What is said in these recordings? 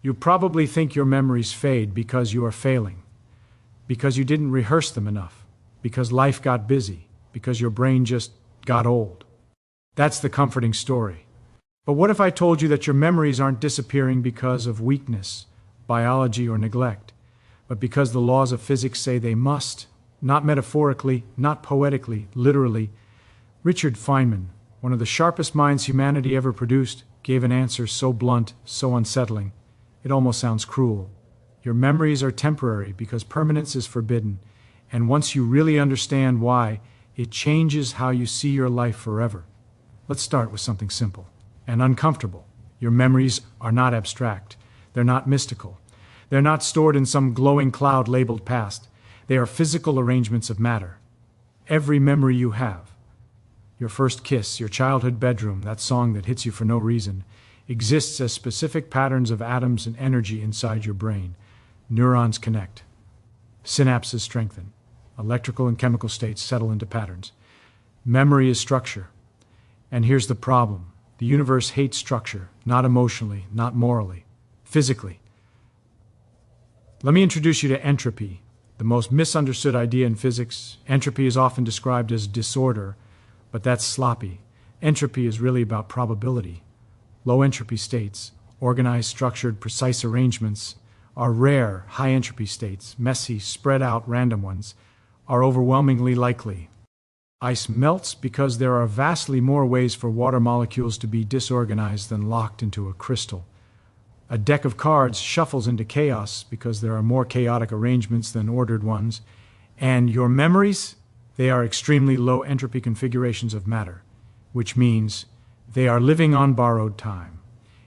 You probably think your memories fade because you are failing, because you didn't rehearse them enough, because life got busy, because your brain just got old. That's the comforting story. But what if I told you that your memories aren't disappearing because of weakness, biology, or neglect, but because the laws of physics say they must, not metaphorically, not poetically, literally? Richard Feynman, one of the sharpest minds humanity ever produced, gave an answer so blunt, so unsettling, it almost sounds cruel. Your memories are temporary because permanence is forbidden, and once you really understand why, it changes how you see your life forever. Let's start with something simple and uncomfortable. Your memories are not abstract. They're not mystical. They're not stored in some glowing cloud labeled past. They are physical arrangements of matter. Every memory you have, your first kiss, your childhood bedroom, that song that hits you for no reason, exists as specific patterns of atoms and energy inside your brain. Neurons connect. Synapses strengthen. Electrical and chemical states settle into patterns. Memory is structure. And here's the problem. The universe hates structure, not emotionally, not morally, physically. Let me introduce you to entropy, the most misunderstood idea in physics. Entropy is often described as disorder, but that's sloppy. Entropy is really about probability. Low entropy states, organized, structured, precise arrangements, are rare. High entropy states, messy, spread out, random ones, are overwhelmingly likely. Ice melts because there are vastly more ways for water molecules to be disorganized than locked into a crystal. A deck of cards shuffles into chaos because there are more chaotic arrangements than ordered ones. And your memories, they are extremely low entropy configurations of matter, which means they are living on borrowed time.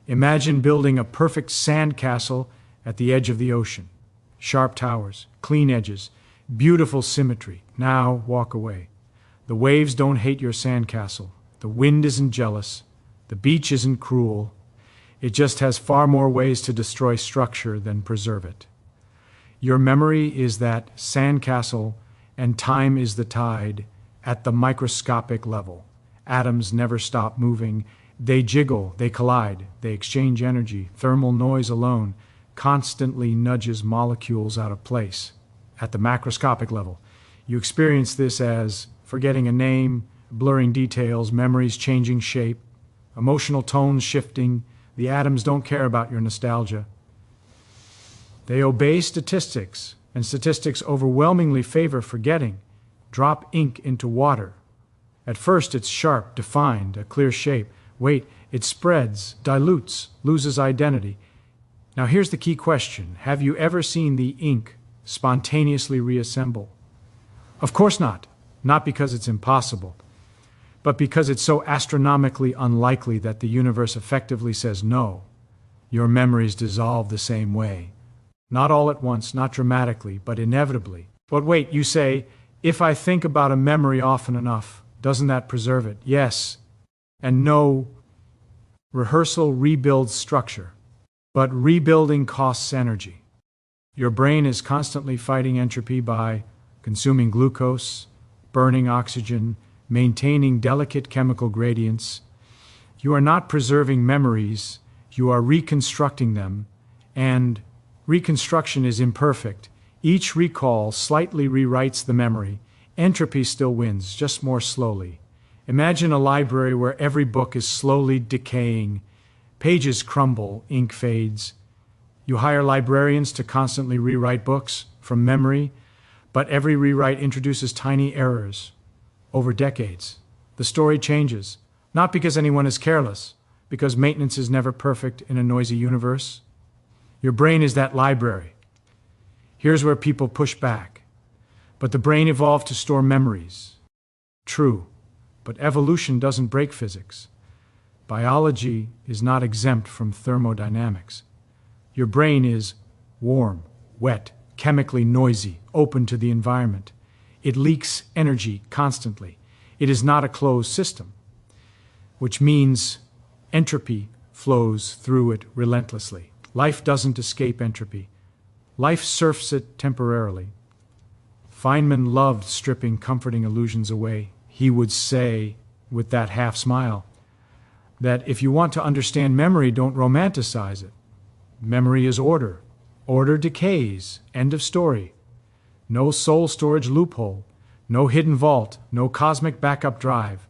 Imagine building a perfect sandcastle at the edge of the ocean. Sharp towers, clean edges, beautiful symmetry. Now walk away. The waves don't hate your sandcastle. The wind isn't jealous. The beach isn't cruel. It just has far more ways to destroy structure than preserve it. Your memory is that sandcastle, and time is the tide at the microscopic level. Atoms never stop moving. They jiggle, they collide, they exchange energy. Thermal noise alone constantly nudges molecules out of place. At the macroscopic level, you experience this as forgetting a name, blurring details, memories changing shape, emotional tones shifting. The atoms don't care about your nostalgia. They obey statistics, and statistics overwhelmingly favor forgetting. Drop ink into water. At first it's sharp, defined, a clear shape. Wait, it spreads, dilutes, loses identity. Now here's the key question. Have you ever seen the ink spontaneously reassemble? Of course not. Not because it's impossible, but because it's so astronomically unlikely that the universe effectively says no. Your memories dissolve the same way. Not all at once, not dramatically, but inevitably. But wait, you say, if I think about a memory often enough, doesn't that preserve it? Yes and no. Rehearsal rebuilds structure, but rebuilding costs energy. Your brain is constantly fighting entropy by consuming glucose, burning oxygen, maintaining delicate chemical gradients. You are not preserving memories, you are reconstructing them, and reconstruction is imperfect. Each recall slightly rewrites the memory. Entropy still wins, just more slowly. Imagine a library where every book is slowly decaying. Pages crumble, ink fades. You hire librarians to constantly rewrite books from memory, but every rewrite introduces tiny errors. Over decades, the story changes, not because anyone is careless, because maintenance is never perfect in a noisy universe. Your brain is that library. Here's where people push back. But the brain evolved to store memories. True, but evolution doesn't break physics. Biology is not exempt from thermodynamics. Your brain is warm, wet, chemically noisy, open to the environment. It leaks energy constantly. It is not a closed system, which means entropy flows through it relentlessly. Life doesn't escape entropy. Life surfs it temporarily. Feynman loved stripping comforting illusions away. He would say, with that half smile, that if you want to understand memory, don't romanticize it. Memory is order. Order decays. End of story. No soul storage loophole. No hidden vault. No cosmic backup drive.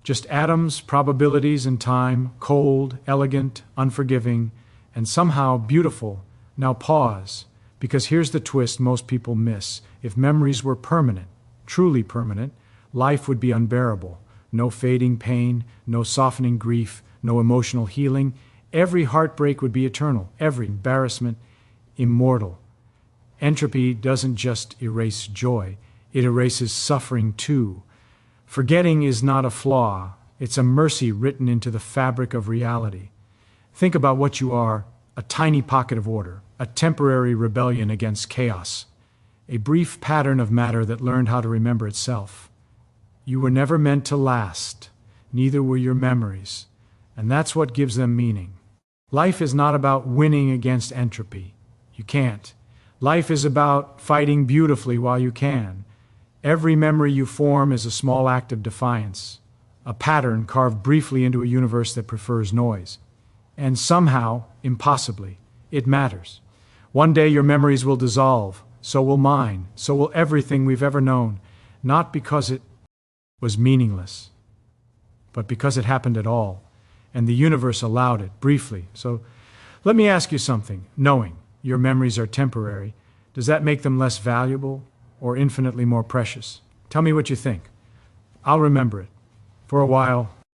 Just atoms, probabilities, and time, cold, elegant, unforgiving, and somehow beautiful. Now pause, because here's the twist most people miss. If memories were permanent, truly permanent, life would be unbearable. No fading pain, no softening grief, no emotional healing. Every heartbreak would be eternal, every embarrassment immortal. Entropy doesn't just erase joy, it erases suffering too. Forgetting is not a flaw, it's a mercy written into the fabric of reality. Think about what you are: a tiny pocket of order, a temporary rebellion against chaos, a brief pattern of matter that learned how to remember itself. You were never meant to last, neither were your memories, and that's what gives them meaning. Life is not about winning against entropy. You can't. Life is about fighting beautifully while you can. Every memory you form is a small act of defiance, a pattern carved briefly into a universe that prefers noise. And somehow, impossibly, it matters. One day your memories will dissolve, so will mine, so will everything we've ever known, not because it was meaningless, but because it happened at all, and the universe allowed it, briefly. So let me ask you something. Knowing your memories are temporary, does that make them less valuable or infinitely more precious? Tell me what you think. I'll remember it. For a while,